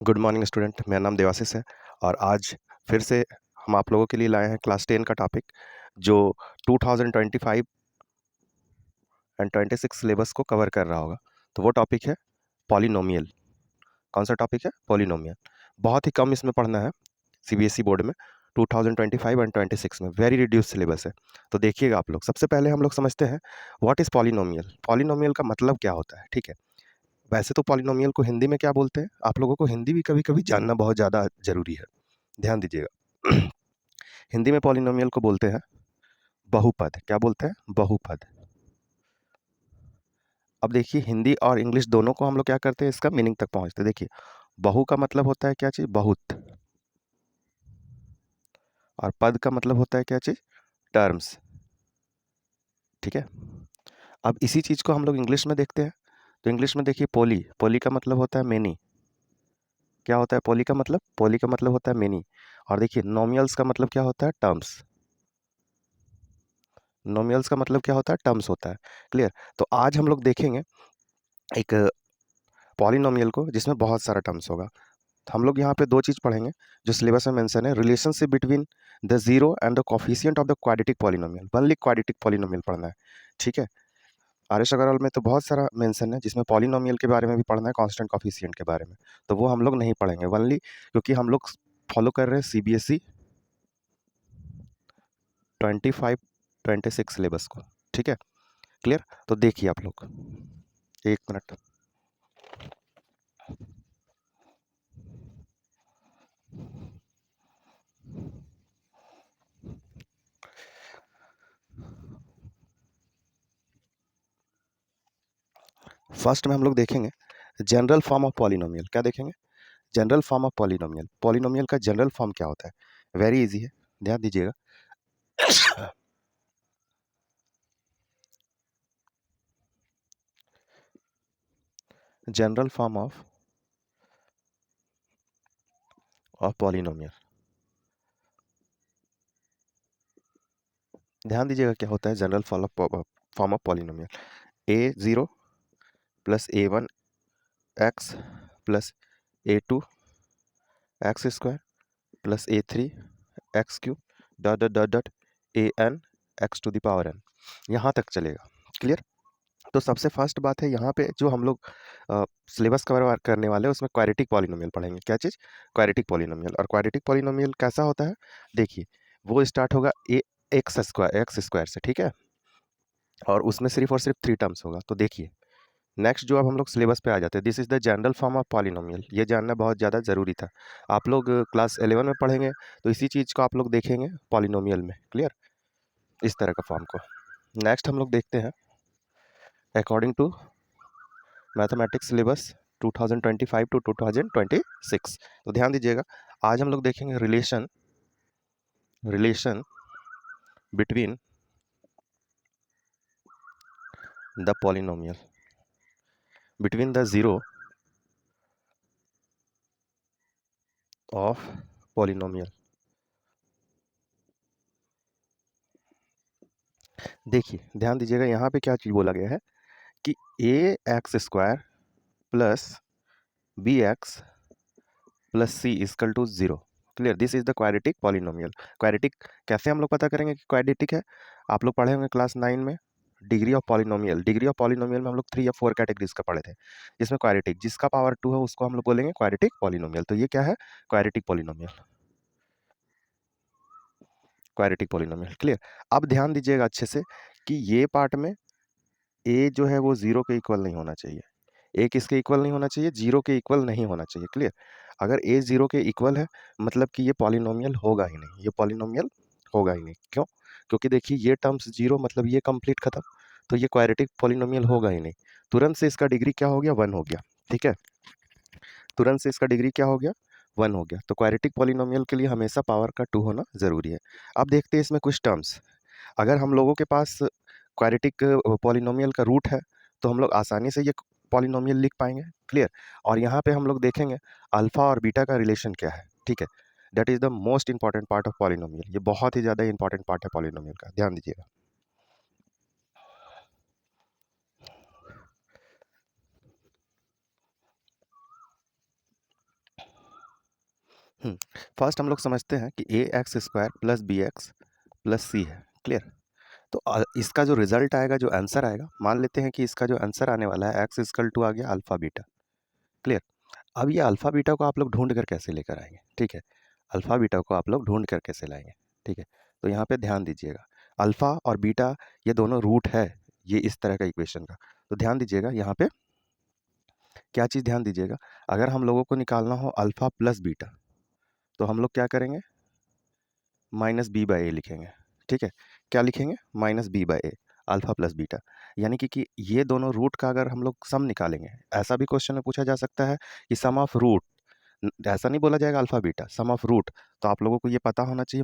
Good morning student, मेरा नाम देवाशीष है और आज फिर से हम आप लोगों के लिए लाए हैं क्लास 10 का टॉपिक जो 2025 एंड 26 सिलेबस को कवर कर रहा होगा। तो वो टॉपिक है पॉलिनोमियल। कौन सा टॉपिक है? पॉलिनोमियल। बहुत ही कम इसमें पढ़ना है सीबीएसई बोर्ड में 2025 एंड 26 में, वेरी रिड्यूस सिलेबस है। तो देखिएगा आप लोग, सबसे पहले हम लोग समझते हैं व्हाट इज़ पॉलिनोमियल। पॉलिनोमियल का मतलब क्या होता है, ठीक है। वैसे तो पॉलिनोमियल को हिंदी में क्या बोलते हैं, आप लोगों को हिंदी भी कभी कभी जानना बहुत ज़्यादा ज़रूरी है, ध्यान दीजिएगा। हिंदी में पॉलिनोमियल को बोलते हैं बहुपद। क्या बोलते हैं? बहुपद। अब देखिए, हिंदी और इंग्लिश दोनों को हम लोग क्या करते हैं, इसका मीनिंग तक पहुंचते हैं। देखिए, बहु का मतलब होता है क्या चीज़? बहुत। और पद का मतलब होता है क्या चीज़? टर्म्स। ठीक है। अब इसी चीज़ को हम लोग इंग्लिश में देखते हैं। तो इंग्लिश में देखिए, पोली, पोली का मतलब होता है मेनी। क्या होता है पोली का मतलब? पोली का मतलब होता है मेनी। और देखिए, नोमियल्स का मतलब क्या होता है? टर्म्स। नोमियल्स का मतलब क्या होता है? टर्म्स होता है। क्लियर? तो आज हम लोग देखेंगे एक पॉलिनोमियल को जिसमें बहुत सारा टर्म्स होगा। तो हम लोग यहाँ पे दो चीज़ पढ़ेंगे जो सिलेबस में मेंशन है, relationship between the zero and the coefficient of the quadratic polynomial. Only quadratic polynomial पढ़ना है, ठीक है। आर एस अग्रवाल में तो बहुत सारा मेंशन है जिसमें पॉलिनोमियल के बारे में भी पढ़ना है, कांस्टेंट कोफिशिएंट के बारे में। तो वो हम लोग नहीं पढ़ेंगे ओनली, क्योंकि हम लोग फॉलो कर रहे हैं सीबीएसई 25-26 सिलेबस को, ठीक है। क्लियर? तो देखिए आप लोग, एक मिनट। फर्स्ट में हम लोग देखेंगे जनरल फॉर्म ऑफ पॉलिनोमियल। क्या देखेंगे? General form of polynomial. Polynomial का जनरल फॉर्म क्या होता है? वेरी इजी है, ध्यान दीजिएगा। जनरल फॉर्म ऑफ पॉलिनोमियल, ध्यान दीजिएगा क्या होता है general form of polynomial. A zero plus A one X plus A two X square plus A three X cube dot dot dot dot A N X to the power N, यहाँ तक चलेगा। Clear? तो सबसे first बात है यहाँ पे जो हम लोग सिलेबस कवर करने वाले हैं उसमें क्वाड्रेटिक पॉलिनोमियल पढ़ेंगे। क्या चीज़? Quadratic polynomial. और क्वाड्रेटिक पॉलिनोमियल कैसा होता है? देखिए, वो स्टार्ट होगा ए एक्स स्क्वायर से, ठीक है। और उसमें सिर्फ और सिर्फ 3 टर्म्स होगा। तो देखिए, नेक्स्ट जो अब हम लोग सिलेबस पे आ जाते हैं, this is the general form of polynomial. ये जानना बहुत ज़्यादा ज़रूरी था। आप लोग क्लास 11 में पढ़ेंगे तो इसी चीज़ को आप लोग देखेंगे पॉलिनोमियल में। क्लियर? इस तरह का फॉर्म को नेक्स्ट हम लोग देखते हैं according to mathematics syllabus 2025 to 2026। तो ध्यान दीजिएगा, आज हम लोग देखेंगे relation between the polynomial, between the zero of polynomial. देखिए, ध्यान दीजिएगा, यहाँ पे क्या चीज़ बोला गया है कि a x square plus b x plus c equal to zero. Clear? This is the quadratic polynomial. Quadratic कैसे हम लोग पता करेंगे कि क्वाड्रेटिक है? आप लोग पढ़े होंगे क्लास 9 में degree of polynomial. Degree of polynomial में हम लोग 3 या 4 कैटेगरीज का पढ़े थे, जिसमें क्वाड्रेटिक जिसका पावर 2 है उसको हम लोग बोलेंगे क्वाड्रेटिक पॉलिनोमियल। तो ये क्या है? Quadratic polynomial. Quadratic polynomial. Clear? अब ध्यान दीजिएगा अच्छे से कि ये पार्ट में ए जो है वो जीरो के इक्वल नहीं होना चाहिए। ए किसके इक्वल नहीं होना चाहिए? जीरो के इक्वल नहीं होना चाहिए। क्लियर? अगर ए जीरो के इक्वल है मतलब कि ये पॉलिनोमियल होगा ही नहीं, ये पॉलिनोमियल होगा ही नहीं। क्यों? क्योंकि देखिए, ये टर्म्स जीरो मतलब ये कंप्लीट खत्म, तो ये क्वाड्रेटिक पॉलिनोमियल होगा ही नहीं। तुरंत से इसका डिग्री क्या हो गया? 1 हो गया। ठीक है, तुरंत से इसका डिग्री क्या हो गया? 1 हो गया। तो क्वाड्रेटिक पॉलिनोमियल के लिए हमेशा पावर का 2 होना जरूरी है। अब देखते हैं इसमें कुछ टर्म्स। अगर हम लोगों के पास क्वाड्रेटिक पॉलिनोमियल का रूट है तो हम लोग आसानी से ये पॉलिनोमियल लिख पाएंगे। क्लियर? और यहाँ पे हम लोग देखेंगे अल्फा और बीटा का रिलेशन क्या है। ठीक है, that is the most important part of polynomial. ये बहुत ही ज़्यादा इंपॉर्टेंट पार्ट है पॉलिनोमियल का, ध्यान दीजिएगा। फर्स्ट हम लोग समझते हैं कि a x square plus b x plus c है। क्लियर। तो इसका जो रिजल्ट आएगा, जो आंसर आएगा, मान लेते हैं कि इसका जो आंसर आने वाला है एक्स इक्वल टू आ गया अल्फा बीटा। क्लियर। अब ये अल्फा बीटा को आप लोग ढूंढ कर कैसे लेकर आएंगे? ठीक है, अल्फा बीटा को आप लोग ढूंढ कर कैसे लाएंगे? ठीक है, तो यहाँ पे ध्यान दीजिएगा, अल्फा और बीटा ये दोनों रूट है, ये इस तरह का इक्वेशन का। तो ध्यान दीजिएगा यहाँ पे क्या चीज़ ध्यान दीजिएगा, अगर हम लोगों को निकालना हो अल्फा प्लस बीटा, तो हम लोग क्या करेंगे, माइनस बी बाई ए लिखेंगे। ठीक है, क्या लिखेंगे? Minus B by A, alpha plus beta. यानी कि ये दोनों रूट का अगर हम लोग सम निकालेंगे, ऐसा भी क्वेश्चन में पूछा जा सकता है कि सम ऑफ रूट, ऐसा नहीं बोला जाएगा alpha beta, sum of root. तो आप लोगों को ये पता होना चाहिए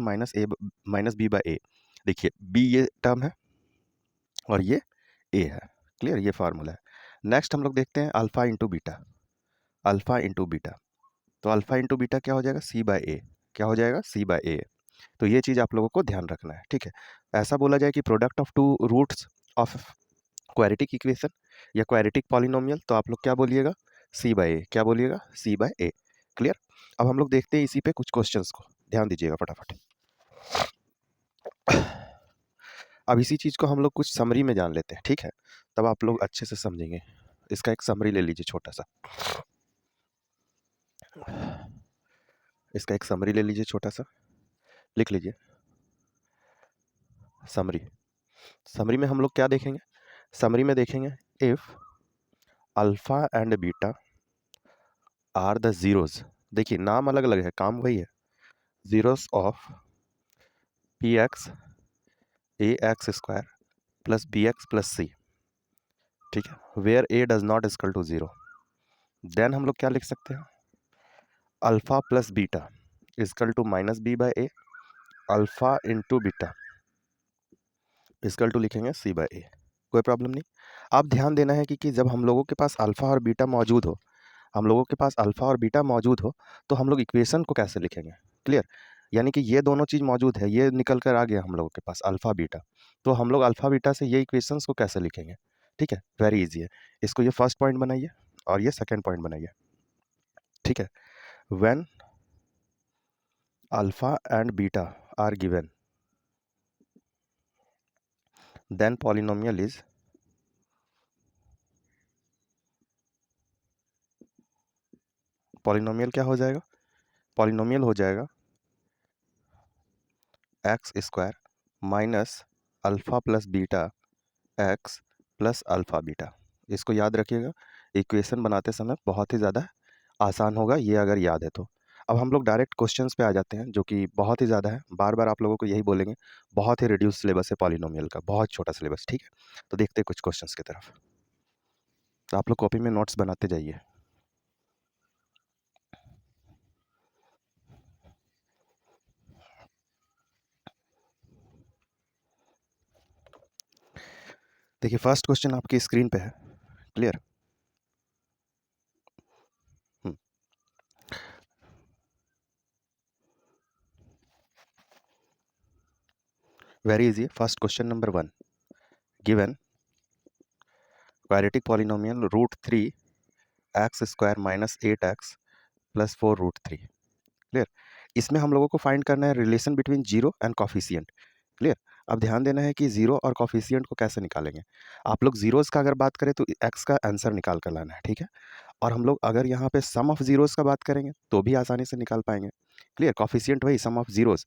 माइनस बी बाई ए। देखिए बी ये टर्म है और ये ए है। क्लियर, ये फार्मूला है। नेक्स्ट हम लोग देखते हैं alpha into beta, alpha into beta. तो अल्फा इंटू बीटा क्या हो जाएगा? सी बाय ए। क्या हो जाएगा? सी बाय ए। तो ये चीज़ आप लोगों को ध्यान रखना है। ठीक है, ऐसा बोला जाए कि product of two roots of quadratic equation या क्वाड्रेटिक पॉलिनोमियल, तो आप लोग क्या बोलिएगा? C by A. क्या बोलिएगा? C by A. क्लियर। अब हम लोग देखते हैं इसी पे कुछ क्वेश्चंस को, ध्यान दीजिएगा फटाफट। अब इसी चीज़ को हम लोग कुछ समरी में जान लेते हैं। ठीक है, तब आप लोग अच्छे से समझेंगे। इसका एक समरी ले लीजिए छोटा सा, इसका एक समरी ले लीजिए छोटा सा, लिख लीजिए समरी। समरी में हम लोग क्या देखेंगे? समरी में देखेंगे if alpha and beta are the zeros. देखिए नाम अलग अलग है, काम वही है। Zeros of p x a x square plus b x plus c. ठीक है, where a does not equal to zero, then हम लोग क्या लिख सकते हैं? Alpha plus beta equal to minus b by a, alpha into beta equal to लिखेंगे c by ए। कोई प्रॉब्लम नहीं। अब ध्यान देना है कि जब हम लोगों के पास अल्फा और बीटा मौजूद हो, हम लोगों के पास अल्फा और बीटा मौजूद हो, तो हम लोग इक्वेशन को कैसे लिखेंगे? क्लियर। यानी कि ये दोनों चीज़ मौजूद है, ये निकल कर आ गया हम लोगों के पास अल्फा बीटा, तो हम लोग अल्फा बीटा से ये इक्वेशंस को कैसे लिखेंगे? ठीक है, वेरी इजी है। इसको ये फर्स्ट पॉइंट बनाइए और ये सेकेंड पॉइंट बनाइए। ठीक है, when alpha and beta are given then polynomial is, polynomial क्या हो जाएगा? पॉलिनोमियल हो जाएगा X square minus alpha plus beta X plus alpha beta. इसको याद रखिएगा, इक्वेशन बनाते समय बहुत ही ज़्यादा आसान होगा ये अगर याद है तो। अब हम लोग डायरेक्ट क्वेश्चंस पे आ जाते हैं, जो कि बहुत ही ज़्यादा है, बार बार आप लोगों को यही बोलेंगे, बहुत ही रिड्यूस सिलेबस है पॉलिनोमियल का, बहुत छोटा सिलेबस। ठीक है, तो देखते हैं कुछ क्वेश्चंस की तरफ। तो आप लोग कॉपी में नोट्स बनाते जाइए। देखिए फर्स्ट क्वेश्चन आपकी स्क्रीन पे है। Clear. Very easy. First question number 1, given quadratic polynomial root 3 X square minus 8x plus 4 root 3। Clear. इसमें हम लोगों को फाइंड करना है relation between zero and coefficient. Clear. अब ध्यान देना है कि जीरो और कॉफिशिएंट को कैसे निकालेंगे। आप लोग जीरोस का अगर बात करें तो एक्स का आंसर निकाल कर लाना है। ठीक है, और हम लोग अगर यहाँ पे सम ऑफ जीरोस का बात करेंगे तो भी आसानी से निकाल पाएंगे। क्लियर, कॉफिशिएंट वही सम ऑफ जीरोस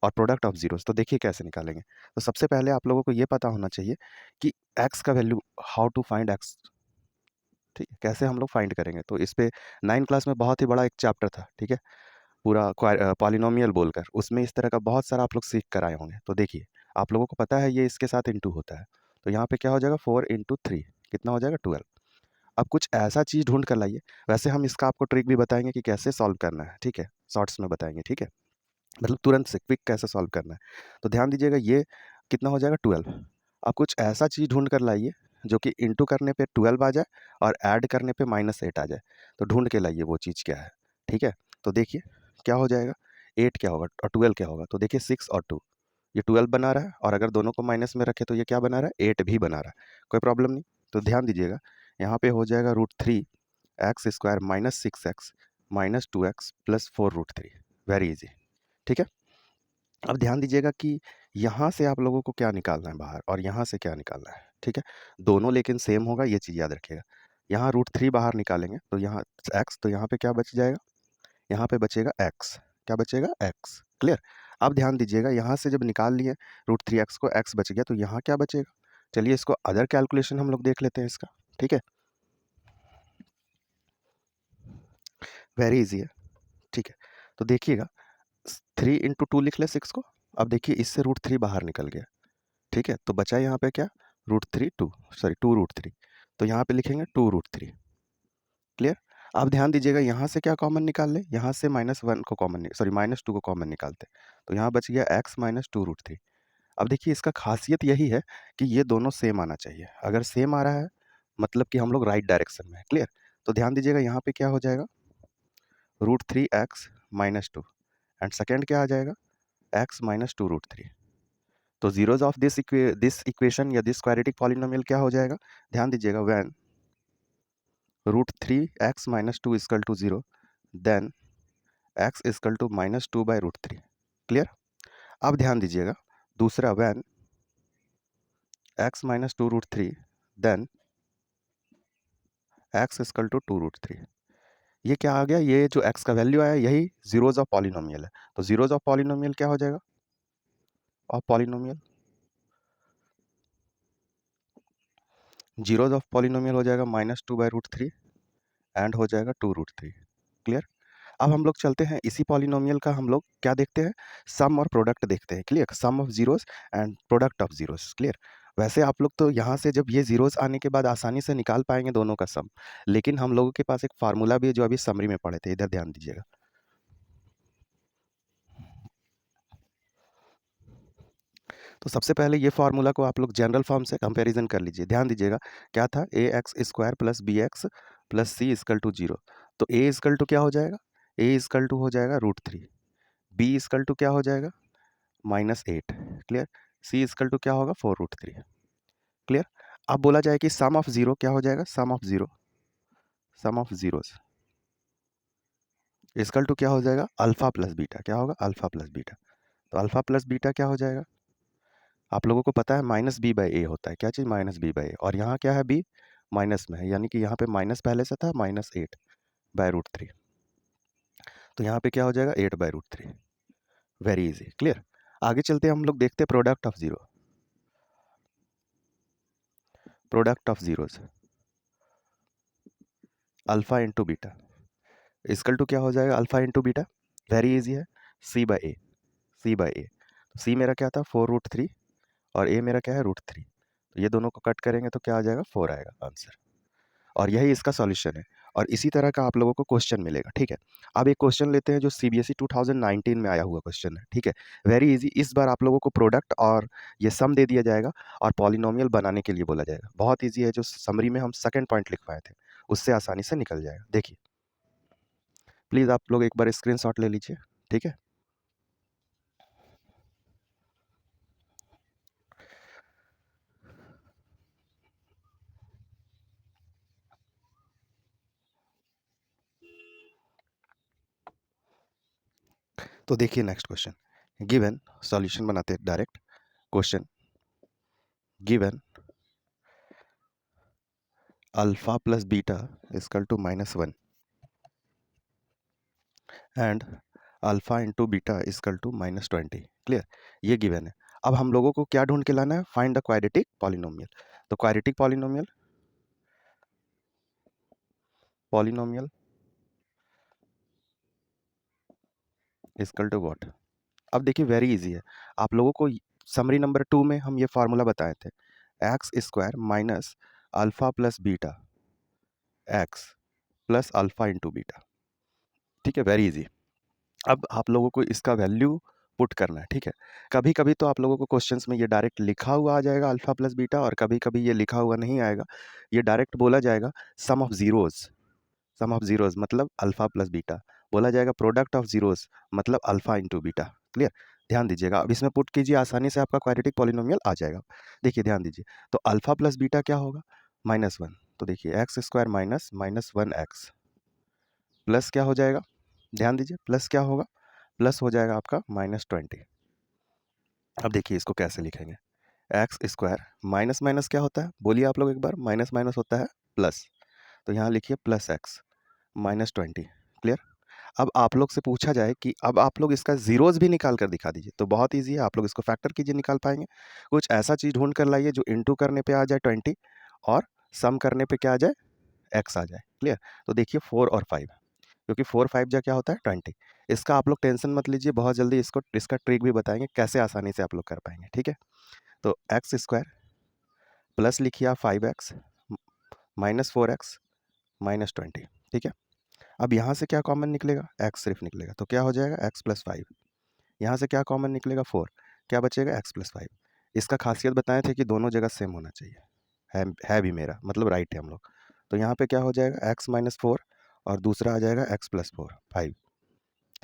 और प्रोडक्ट ऑफ जीरोस। तो देखिए कैसे निकालेंगे। तो सबसे पहले आप लोगों को ये पता होना चाहिए कि एक्स का value, how to find X. ठीक है, कैसे हम लोग फाइंड करेंगे, तो इस पे 9 क्लास में बहुत ही बड़ा एक चैप्टर था। ठीक है, पूरा पॉलिनोमियल बोलकर, उसमें इस तरह का बहुत सारा आप लोग सीख कर आए होंगे। तो देखिए आप लोगों को पता है ये इसके साथ इंटू होता है, तो यहाँ पे क्या हो जाएगा 4 इंटू 3, कितना हो जाएगा 12। अब कुछ ऐसा चीज़ ढूंढ कर लाइए। वैसे हम इसका आपको ट्रिक भी बताएंगे कि कैसे सॉल्व करना है। ठीक है, शॉर्ट्स में बताएंगे। ठीक है, मतलब तुरंत से क्विक कैसे सॉल्व करना है। तो ध्यान दीजिएगा ये कितना हो जाएगा 12। अब कुछ ऐसा चीज़ ढूंढ कर लाइए जो कि इंटू करने पे 12 आ जाए और ऐड करने पे -8 आ जाए। तो ढूंढ के लाइए वो चीज़ क्या है। ठीक है, तो देखिए क्या हो जाएगा, 8 क्या होगा और 12 क्या होगा। तो देखिए 6 और 2, ये 12 बना रहा है, और अगर दोनों को माइनस में रखे तो ये क्या बना रहा है, 8 भी बना रहा है। कोई प्रॉब्लम नहीं। तो ध्यान दीजिएगा यहाँ पे हो जाएगा root 3 X square minus 6x minus 2x plus 4 root 3। Very easy. ठीक है, अब ध्यान दीजिएगा कि यहाँ से आप लोगों को क्या निकालना है बाहर और यहाँ से क्या निकालना है। ठीक है, दोनों लेकिन सेम होगा, ये चीज़ याद रखिएगा। यहाँ √3 बाहर निकालेंगे तो यहाँ x, तो यहाँ पे क्या बच जाएगा, यहाँ पे बचेगा x। क्या बचेगा, x। क्लियर। अब ध्यान दीजिएगा, यहाँ से जब निकाल लिए √3x को, x बच गया, तो यहाँ क्या बचेगा। चलिए इसको अदर कैलकुलेशन हम लोग देख लेते हैं इसका। ठीक है, वेरी इजी है। ठीक है, तो देखिएगा 3 × 2 लिख ले 6 को। अब देखिए इससे √3 बाहर निकल गया। ठीक है, तो बचा यहाँ पे क्या, √3 2, सॉरी 2√3, तो यहाँ पे लिखेंगे 2√3। क्लियर। अब ध्यान दीजिएगा, यहाँ से क्या कॉमन निकाल ले, यहाँ से -1 को कॉमन, सॉरी -2 को कॉमन निकालते, तो यहाँ बच गया x - 2√3। अब देखिए इसका खासियत यही है कि ये दोनों सेम आना चाहिए। अगर सेम आ रहा है मतलब कि हम लोग राइट डायरेक्शन में है। क्लियर। तो ध्यान दीजिएगा यहाँ पे क्या हो जाएगा, √3x - 2, एंड सेकेंड क्या आ जाएगा, x - 2√3। तो जीरोज ऑफ दिस इक्वेशन या दिस क्वाड्रेटिक पॉलिनोमियल क्या हो जाएगा, ध्यान दीजिएगा, when √3x - 2 = 0, then x = -2/√3। Clear. अब ध्यान दीजिएगा दूसरा, व्हेन x - 2√3, देन x = 2√3। ये क्या आ गया, ये जो x का वैल्यू आया यही जीरोज ऑफ पॉलिनोमियल है। तो जीरोज ऑफ पॉलिनोमियल क्या हो जाएगा, of polynomial, zeros of polynomial हो जाएगा -2/√3 एंड हो जाएगा 2√3। क्लियर। अब हम लोग चलते हैं इसी पॉलिनोमियल का, हम लोग क्या देखते हैं, सम और प्रोडक्ट देखते हैं। Clear, sum of zeros and product of zeros. Clear. वैसे आप लोग तो यहाँ से जब ये जीरोस आने के बाद आसानी से निकाल पाएंगे दोनों का सम, लेकिन हम लोगों के पास एक फार्मूला भी है जो अभी समरी में पढ़े थे, इधर ध्यान दीजिएगा। तो सबसे पहले ये फार्मूला को आप लोग जनरल फॉर्म से कंपैरिजन कर लीजिए। ध्यान दीजिएगा क्या था, ax² + bx + c = 0। तो a = क्या हो जाएगा, a = हो जाएगा √3, b = क्या हो जाएगा, -8। क्लियर। c = क्या होगा, 4√3। क्लियर। अब बोला जाए कि सम ऑफ जीरो क्या हो जाएगा, sum of zero, sum of zeros equal to क्या हो जाएगा, अल्फा प्लस बीटा। क्या होगा, अल्फा प्लस बीटा। तो अल्फा प्लस बीटा क्या हो जाएगा, आप लोगों को पता है -b/a होता है। क्या चीज़, -b/a, और यहाँ क्या है, b माइनस में है, यानी कि यहाँ पे माइनस पहले से था, -8/√3। तो यहाँ पे क्या हो जाएगा, 8/√3। Very easy. क्लियर। आगे चलते हैं, हम लोग देखते हैं product of zero, product of zeros, alpha into beta equal to क्या हो जाएगा, alpha into beta. Very easy है, c/a, c/a। सी मेरा क्या था, 4√3, और a मेरा क्या है, √3। तो ये दोनों को कट करेंगे तो क्या आ जाएगा, 4 आएगा आंसर। और यही इसका सॉल्यूशन है, और इसी तरह का आप लोगों को क्वेश्चन मिलेगा। ठीक है, अब एक क्वेश्चन लेते हैं जो सीबीएसई 2019 में आया हुआ क्वेश्चन है। ठीक है, वेरी इजी। इस बार आप लोगों को प्रोडक्ट और ये सम दे दिया जाएगा और पॉलिनोमियल बनाने के लिए बोला जाएगा। बहुत ईजी है, जो समरी में हम सेकंड पॉइंट लिख पाए थे उससे आसानी से निकल जाएगा। देखिए प्लीज़ आप लोग एक बार स्क्रीनशॉट ले लीजिए। ठीक है, तो देखिए नेक्स्ट क्वेश्चन, गिवन, सॉल्यूशन बनाते हैं direct. Question given alpha plus beta equal to -1 and alpha into beta equal to -20। Clear, ये गिवन है। अब हम लोगों को क्या ढूंढ के लाना है, फाइंड द क्वाड्रेटिक पॉलिनोमियल। तो quadratic polynomial, polynomial equal to what. अब देखिए वेरी इजी है, आप लोगों को समरी नंबर 2 में हम ये फार्मूला बताए थे, x² minus alpha plus beta x plus alpha into beta. ठीक है, वेरी इजी। अब आप लोगों को इसका वैल्यू पुट करना है। ठीक है, कभी कभी तो आप लोगों को क्वेश्चंस में ये डायरेक्ट लिखा हुआ आ जाएगा अल्फा प्लस बीटा, और कभी कभी ये लिखा हुआ नहीं आएगा, ये डायरेक्ट बोला जाएगा sum of zeros, sum of zeros मतलब अल्फा प्लस बीटा, बोला जाएगा प्रोडक्ट ऑफ जीरोज मतलब अल्फा इंटू बीटा। क्लियर। ध्यान दीजिएगा, अब इसमें पुट कीजिए, आसानी से आपका क्वाड्रेटिक पॉलिनोमियल आ जाएगा। देखिए ध्यान दीजिए, तो अल्फा प्लस बीटा क्या होगा, -1। तो देखिए x² माइनस -1x प्लस क्या हो जाएगा, ध्यान दीजिए, प्लस क्या होगा, प्लस हो जाएगा आपका -20। अब देखिए इसको कैसे लिखेंगे, एक्स स्क्वायर माइनस माइनस क्या होता है, बोलिए आप लोग एक बार, माइनस माइनस होता है प्लस, तो यहाँ लिखिए प्लस एक्स -20। क्लियर। अब आप लोग से पूछा जाए कि अब आप लोग इसका जीरोज भी निकाल कर दिखा दीजिए, तो बहुत ईजी है, आप लोग इसको फैक्टर कीजिए, निकाल पाएंगे। कुछ ऐसा चीज़ ढूंढ कर लाइए जो इंटू करने पे आ जाए 20 और सम करने पे क्या आ जाए, एक्स आ जाए। क्लियर। तो देखिए 4 और 5, क्योंकि 4 5 जा क्या होता है 20। इसका आप लोग टेंशन मत लीजिए, बहुत जल्दी इसका ट्रिक भी बताएंगे कैसे आसानी से आप लोग कर पाएंगे। ठीक है, तो एक्स स्क्वायर प्लस लिखिए आप 5x -4x -20। ठीक है, अब यहाँ से क्या कॉमन निकलेगा, एक्स सिर्फ निकलेगा, तो क्या हो जाएगा x+5। यहाँ से क्या कॉमन निकलेगा 4, क्या बचेगा x+5। इसका खासियत बताए थे कि दोनों जगह सेम होना चाहिए, है भी मेरा मतलब राइट है हम लोग। तो यहाँ पे क्या हो जाएगा x-4 और दूसरा आ जाएगा x+4 5।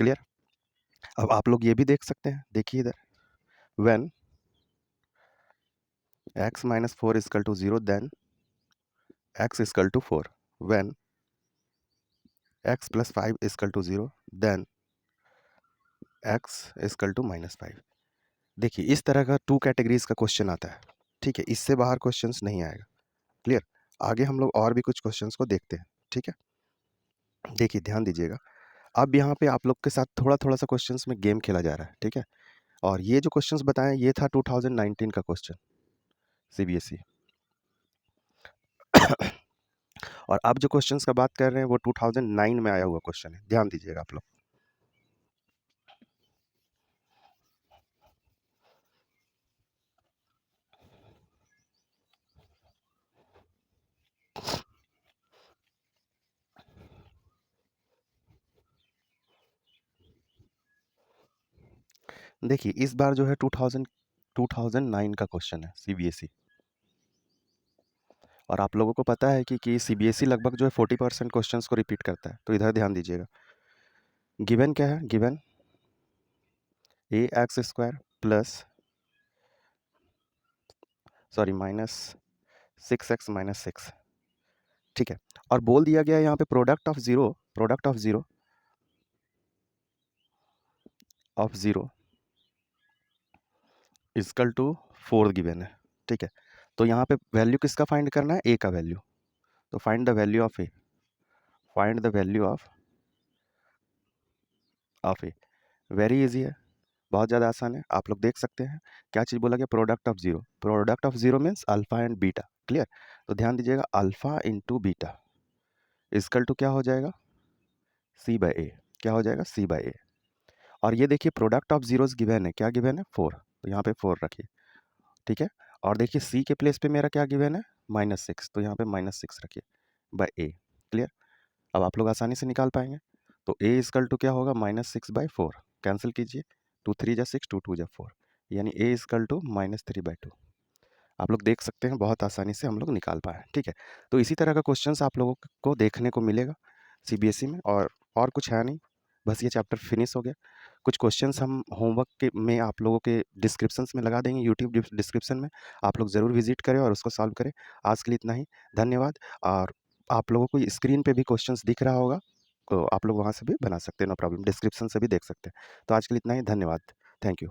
क्लियर। अब आप लोग ये भी देख सकते हैं, देखिए इधर, when x-4 equal to 0 then x equal to 4, when x+5 equal to 0 then x equal to -5। देखिए इस तरह का 2 कैटेगरीज का क्वेश्चन आता है। ठीक है, इससे बाहर क्वेश्चंस नहीं आएगा। क्लियर। आगे हम लोग और भी कुछ क्वेश्चंस को देखते हैं। ठीक है, देखिए ध्यान दीजिएगा, अब यहाँ पे आप लोग के साथ थोड़ा थोड़ा सा क्वेश्चंस में गेम खेला जा रहा है। ठीक है, और ये जो क्वेश्चंस बताएं ये था 2019 का क्वेश्चन सीबीएसई और अब जो क्वेश्चंस का बात कर रहे हैं वो 2009 में आया हुआ क्वेश्चन है, ध्यान दीजिएगा आप लोग। देखिए इस बार जो है 2009 का क्वेश्चन है सीबीएसई, और आप लोगों को पता है कि सीबीएसई लगभग जो है 40% क्वेश्चंस को रिपीट करता है। तो इधर ध्यान दीजिएगा, गिवन क्या है, given ax² plus sorry -6x-6। ठीक है, और बोल दिया गया है यहाँ पे product of zero equal to 4 given है। ठीक है, तो यहाँ पे वैल्यू किसका फाइंड करना है, ए का वैल्यू, तो find the value of A, find the value of A. Very easy है, बहुत ज़्यादा आसान है, आप लोग देख सकते हैं क्या चीज़ बोला गया, product of zero means alpha and beta. Clear. तो ध्यान दीजिएगा, alpha into beta equal to क्या हो जाएगा, c/a, क्या हो जाएगा c/a। और ये देखिए प्रोडक्ट ऑफ जीरोस गिवन है, क्या गिवन है 4, तो यहाँ पे 4 रखिए। ठीक है, और देखिए c के प्लेस पे मेरा क्या गिवन है -6, तो यहाँ पे -6 रखिए बाय a। क्लियर। अब आप लोग आसानी से निकाल पाएंगे, तो a इक्वल टू क्या होगा -6/4, कैंसिल कीजिए, 2 3 जा 6, 2 2 जा 4, यानी a इक्वल टू -3/2। आप लोग देख सकते हैं बहुत आसानी से हम लोग निकाल पाए। ठीक है, तो इसी तरह का क्वेश्चंस आप लोगों को देखने को मिलेगा सीबीएसई में, और कुछ है नहीं, बस ये चैप्टर फिनिश हो गया। कुछ क्वेश्चंस हम होमवर्क के में आप लोगों के डिस्क्रिप्शंस में लगा देंगे, यूट्यूब डिस्क्रिप्शन में, आप लोग ज़रूर विजिट करें और उसको सॉल्व करें। आज के लिए इतना ही, धन्यवाद। और आप लोगों को स्क्रीन पे भी क्वेश्चंस दिख रहा होगा, तो आप लोग वहाँ से भी बना सकते हैं, नो प्रॉब्लम, डिस्क्रिप्शन से भी देख सकते हैं। तो आज के लिए इतना ही, धन्यवाद, थैंक यू।